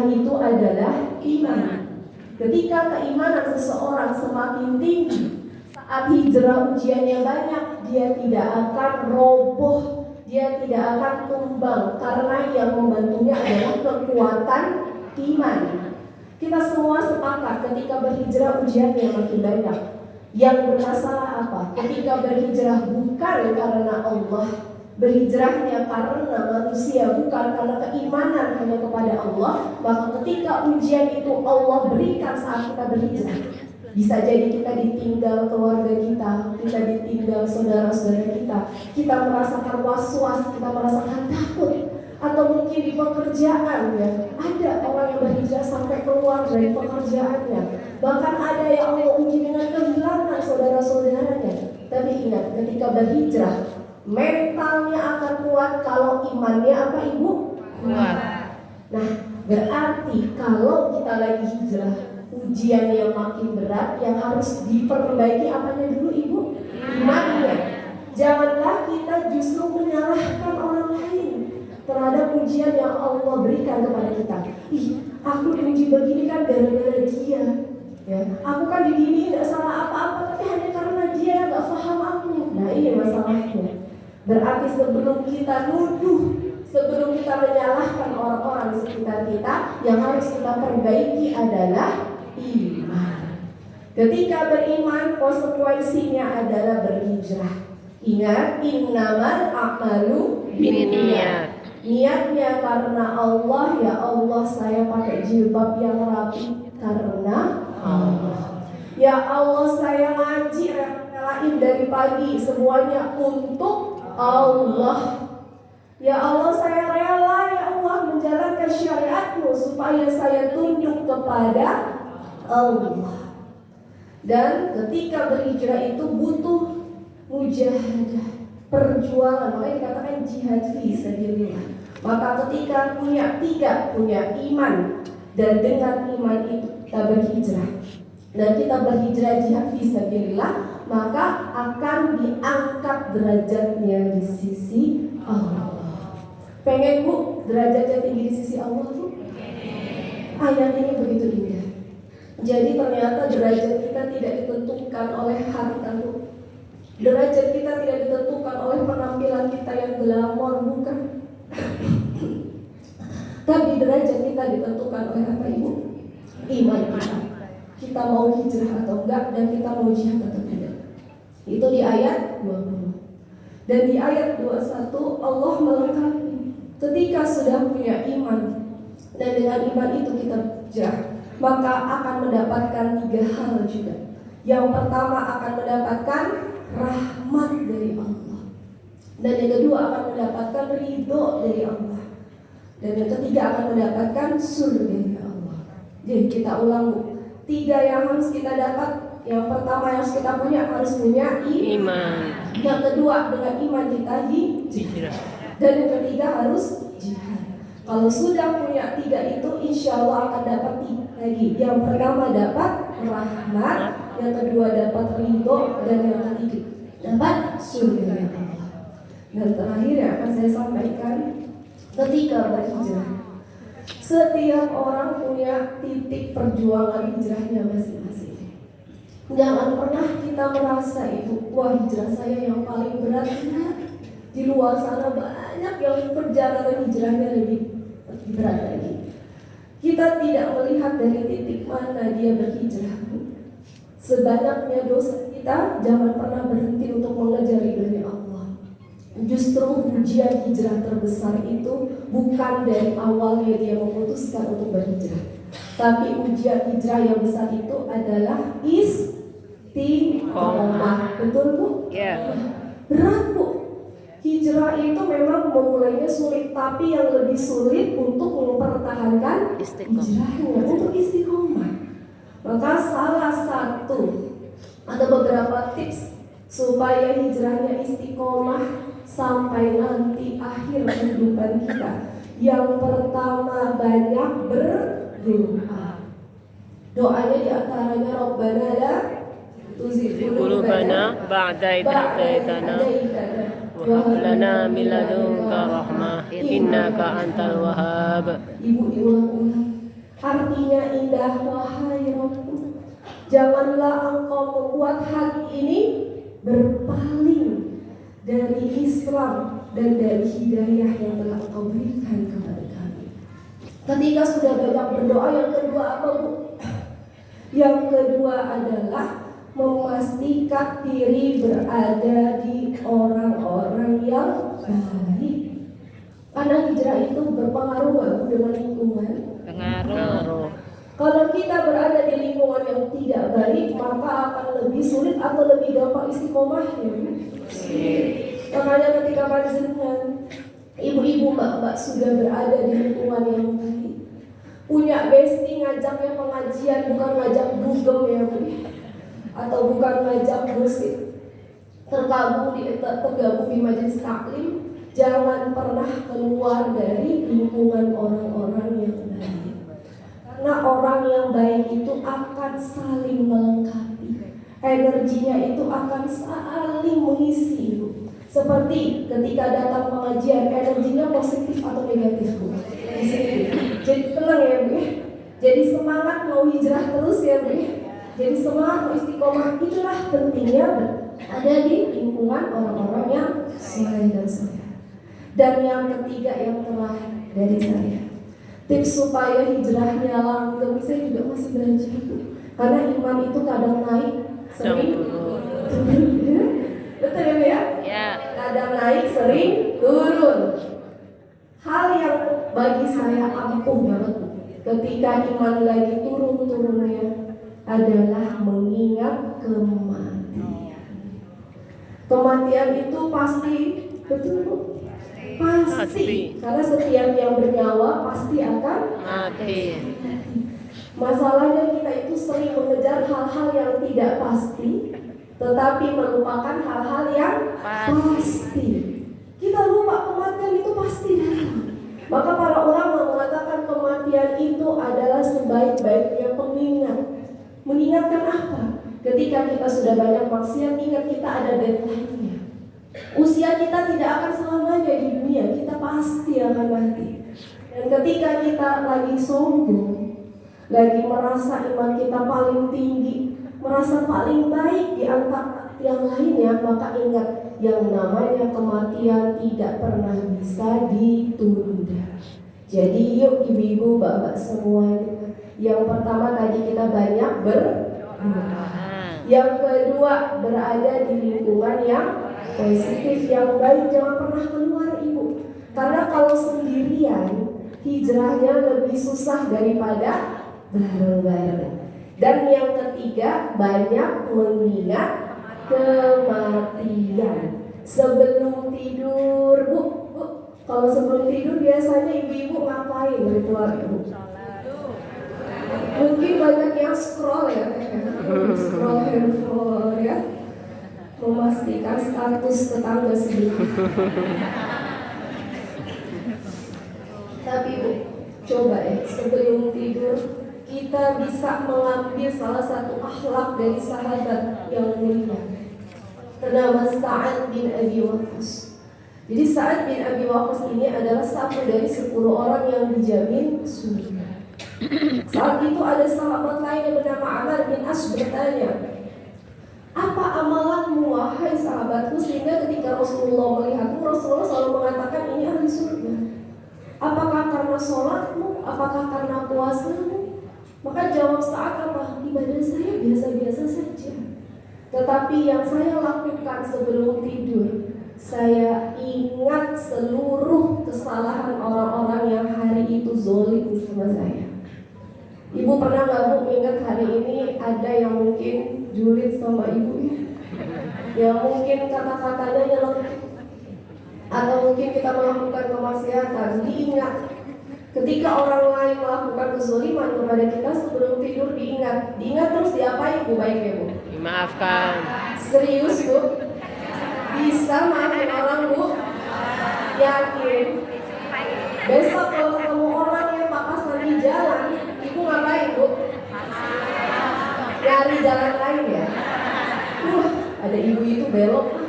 itu adalah iman. Ketika keimanan seseorang semakin tinggi, saat hijrah ujiannya banyak, dia tidak akan roboh, dia tidak akan tumbang, karena yang membantunya adalah kekuatan iman. Kita semua sepakat ketika berhijrah ujiannya makin banyak. Yang bermasalah apa? Ketika berhijrah bukan karena Allah, berhijrahnya karena manusia, bukan karena keimanan hanya kepada Allah, maka ketika ujian itu Allah berikan saat kita berhijrah. Bisa jadi kita ditinggal keluarga kita ditinggal saudara-saudara kita merasakan was-was, kita merasakan takut. Atau mungkin di pekerjaan, ya, ada orang yang berhijrah sampai keluar dari pekerjaannya. Bahkan ada yang Allah uji dengan kehilangan saudara-saudaranya. Tapi ingat, ketika berhijrah, mentalnya akan kuat kalau imannya apa, Ibu? Kuat. Nah, berarti kalau kita lagi hijrah, ujian yang makin berat, yang harus diperbaiki apanya dulu, Ibu? Imannya. Janganlah kita justru menyalahkan orang lain terhadap ujian yang Allah berikan kepada kita. Aku diuji begini kan gara-gara dia, ya. Aku kan digini tidak salah apa-apa, tapi hanya karena dia nggak paham aku. Nah, ini masalahnya. Berarti sebelum kita nuduh, sebelum kita menyalahkan orang-orang di sekitar kita, yang harus kita perbaiki adalah iman. Ketika beriman, konsekuensinya adalah berhijrah. Ingat, innamal a'malu binniyat. Niatnya karena Allah, ya Allah saya pakai jilbab yang rapi karena Allah. Ya Allah saya ngaji relain dari pagi semuanya untuk Allah. Ya Allah saya rela, ya Allah, menjalankan syariat-Mu supaya saya tunduk kepada Allah. Dan ketika berhijrah itu butuh mujahadah, perjuangan, makanya dikatakan jihad fi sabilillah. Maka ketika punya iman, dan dengan iman itu kita berhijrah, dan kita berhijrah jihad fi sabilillah, maka akan diangkat derajatnya di sisi Allah. Pengen Bu derajatnya tinggi di sisi Allah Bu? Ayat ini begitu indah. Jadi ternyata derajat kita tidak ditentukan oleh harta Bu. Derajat kita tidak ditentukan oleh penampilan kita yang glamor, bukan. Tapi derajat kita ditentukan oleh apa, Ibu? Iman kita. Kita mau hijrah atau enggak, dan kita mau jihad atau tidak. Itu di ayat 20. Dan di ayat 21 Allah melengkapi. Ketika sudah punya iman, dan dengan iman itu kita hijrah, maka akan mendapatkan 3 hal juga. Yang pertama akan mendapatkan rahmat dari Allah, dan yang kedua akan mendapatkan ridho dari Allah, dan yang ketiga akan mendapatkan surga dari Allah. Jadi kita ulang Bu, 3 yang harus kita dapat. Yang pertama yang harus kita punya, harus punya iman. Yang kedua dengan iman kita hijrah, dan yang ketiga harus jihad. Kalau sudah punya 3 itu, insya Allah akan dapat 3 lagi. Yang pertama dapat rahmat, yang kedua dapat ridho, dan yang ketiga dapat surga Allah. Dan terakhir yang akan saya sampaikan, ketika berhijrah, setiap orang punya titik perjuangan hijrahnya masing-masing. Jangan pernah kita merasa Ibu, wah hijrah saya yang paling berat. Di luar sana banyak yang perjalanan hijrahnya lebih berat lagi. Kita tidak melihat dari titik mana dia berhijrah. Sebanyaknya dosa kita, jangan pernah berhenti untuk mengejar ridhonya Allah. Justru ujian hijrah terbesar itu bukan dari awalnya dia memutuskan untuk berhijrah, tapi ujian hijrah yang besar itu adalah istiqomah. Betul Bu? Yeah. Berat Bu. Hijrah itu memang memulainya sulit, tapi yang lebih sulit untuk mempertahankan hijrahnya, untuk istiqomah. Maka salah satu, ada beberapa tips supaya hijrahnya istiqomah sampai nanti akhir kehidupan kita. Yang pertama, banyak berdoa. Doanya diantaranya Rabbana la tuzigh qulubana ba'da idh hadaytana wa hab lana min ladunka rahmah innaka antal wahhab. Ibu diulang-ulang. hatinya indah, wahai Rabbku. Janganlah Engkau membuat hati ini berpaling dari Islam dan dari hidayah yang telah Engkau berikan kepada kami. Ketika sudah banyak berdoa, yang kedua apa, Bu? Yang kedua adalah memastikan diri berada di orang-orang yang baik. Karena hijrah itu berpengaruh dengan lingkungan. Pengaruh. Kalau kita berada di lingkungan yang tidak baik, maka akan lebih sulit atau lebih gampang istiqomahnya. Makanya ketika panjenengan ibu-ibu, mbak-mbak sudah berada di lingkungan yang baik, punya bestie ngajaknya pengajian, bukan ngajak dugem ya Bu, atau bukan ngajak musik, tergabung di majelis taklim, jangan pernah keluar dari lingkungan orang-orang yang baik. Karena orang yang baik itu akan saling melengkapi, energinya itu akan saling mengisi, Bu. Seperti ketika datang pengajian, energinya positif atau negatif, Bu? Jadi tenang ya, Bu. Jadi semangat mau hijrah terus ya, Bu. Jadi semangat mau istiqomah. Itulah pentingnya ada di lingkungan orang-orang yang soleh dan soleh. Dan yang ketiga yang terakhir dari saya, tips supaya hijrahnya langgeng. Saya juga masih belajar, Bu. Karena iman itu kadang naik, sering turun. Betul ya, Bu ya? Ya. Kadang naik, sering turun. Hal yang bagi saya ampuh banget, Bu, ketika iman lagi turun-turunnya adalah mengingat kematian. Kematian itu pasti, betul Bu? Pasti. Karena setiap yang bernyawa pasti akan Mati. Masalahnya kita itu sering mengejar hal-hal yang tidak pasti, tetapi melupakan hal-hal yang pasti. Kita lupa kematian itu pasti datang. Maka para ulama mengatakan kematian itu adalah sebaik-baiknya pengingat. Mengingatkan apa? Ketika kita sudah banyak maksiat, ingat kita ada deadline-nya. Usia kita tidak akan selamanya di dunia, kita pasti akan mati. Dan ketika kita lagi sombong, lagi merasa iman kita paling tinggi, merasa paling baik di antara yang lainnya, maka ingat yang namanya kematian tidak pernah bisa ditunda. Jadi yuk ibu-ibu, bapak semuanya, yang pertama tadi kita banyak berdoa. Yang kedua berada di lingkungan yang positif, yang baik, jangan pernah keluar ibu. Karena kalau sendirian hijrahnya lebih susah daripada bareng-bareng. Dan yang ketiga banyak mengingat kematian. Sebelum tidur, Bu, kalau sebelum tidur biasanya ibu-ibu ngapain ritual ibu? Mungkin banyak yang scroll ya, scroll handphone ya, memastikan status tetangga sebelah. Tapi Bu, coba ya sebelum tidur kita bisa mengambil salah satu akhlak dari sahabat yang mulia, bernama Sa'ad bin Abi Waqqas. Jadi Sa'ad bin Abi Waqqas ini adalah satu dari 10 orang yang dijamin surga. Saat itu ada sahabat lain yang bernama Amr bin As bertanya, apa amalanmu wahai sahabatku, sehingga ketika Rasulullah melihatmu, Rasulullah selalu mengatakan ini ahli surga. Apakah karena sholatmu? Apakah karena puasamu? Maka jawab Sa'ad apa? Ibadah saya biasa-biasa saja. Tetapi yang saya lakukan sebelum tidur, saya ingat seluruh kesalahan orang-orang yang hari itu zolim sama saya. Ibu pernah nggak Bu ingat hari ini ada yang mungkin julid sama ibu ya? Yang mungkin kata-katanya nyelekit, atau mungkin kita melakukan kemaksiatan. Diingat ketika orang lain melakukan kezaliman kepada kita sebelum tidur, diingat terus diapain Bu baiknya Bu? Dimaafkan. Serius Bu? Bisa maafin orang Bu? Yakin? Besok kalau ketemu orang yang papasan di jalan, ibu ngapain Bu? Nyari jalan lain ya? Ada ibu itu belok.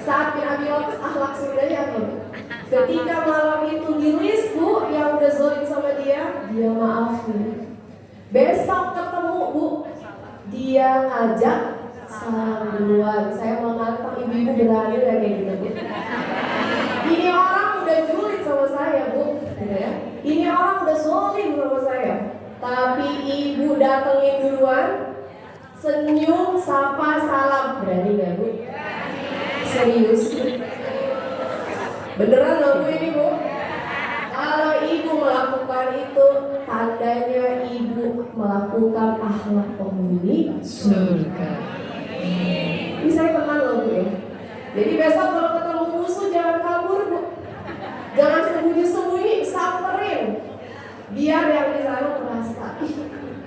Saat bin Abi Waqqas akhlak sundanya apa Bu? Ketika malam itu dilis bu, yang udah zolim sama dia maafin. Besok ketemu bu, dia ngajak salam duluan. Saya mau nantang ibu-ibu berani gak kayak gitu bu? Ini orang udah julid sama saya bu, gitu ya. Ini orang udah zolim sama saya, tapi ibu datengin duluan, senyum, sapa, salam. Berani gak bu? Serius? Beneran loh bu ini bu? Kalau ibu melakukan itu, tandanya ibu melakukan akhlak penghuni surga. Ini saya kenal loh bu ya. Jadi besok kalau ketemu musuh jangan kabur bu, jangan sembunyi-sembunyi, samperin. Biar yang di sana merasa, ih,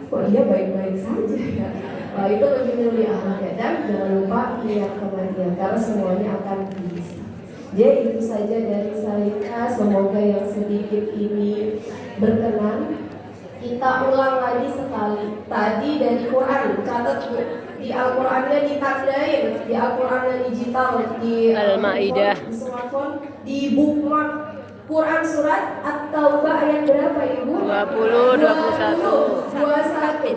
kok dia baik-baik saja ya. Wah, itu lebih mulia akhlak ya. Dan jangan lupa lihat kematian, karena semuanya akan bisa. Jadi itu saja dari saya. Semoga yang sedikit ini berkenan. Kita ulang lagi sekali. Tadi dari Quran, catat bu. Di Al-Qurannya ditandain, di Al-Qurannya digital, di Al-Maidah, di smartphone, di bookmark. Quran surat At-Taubah ayat berapa ibu? 20, 21.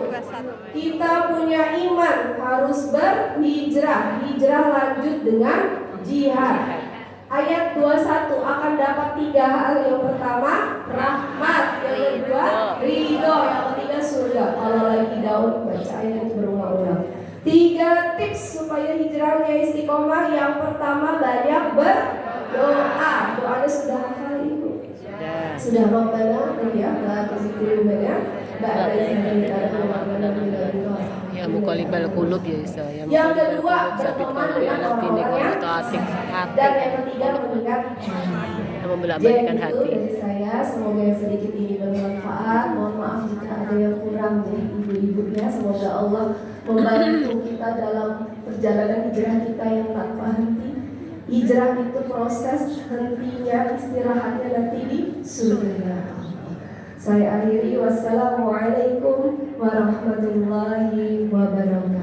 Kita punya iman, harus berhijrah. Hijrah lanjut dengan jihad. Ayat 21 akan dapat 3 hal. Yang pertama rahmat, yang kedua ridho, yang ketiga surga. Kalau lagi down baca ayat itu berulang-ulang. 3 tips supaya hijrahnya istiqomah. Yang pertama banyak berdoa. Doanya sudah hafal ibu? Sudah Rabbana ya, la tuzigh qulubana ba'da idh hadaytana wa hab lana min ladunka rahmah. Ya muqallibal qulub ya Isa. Yang kedua berteman dengan orang-orang dan yang ketiga mengingat yang membolak-balikkan hati. hati. Dari saya, semoga yang sedikit ini bermanfaat. Mohon maaf jika ada yang kurang dari ibu-ibu ya. Semoga Allah membantu kita dalam perjalanan hijrah kita yang tanpa henti. Hijrah itu proses, hentinya istirahatnya nanti di surga. Saya akhiri, wassalamualaikum warahmatullahi wabarakatuh.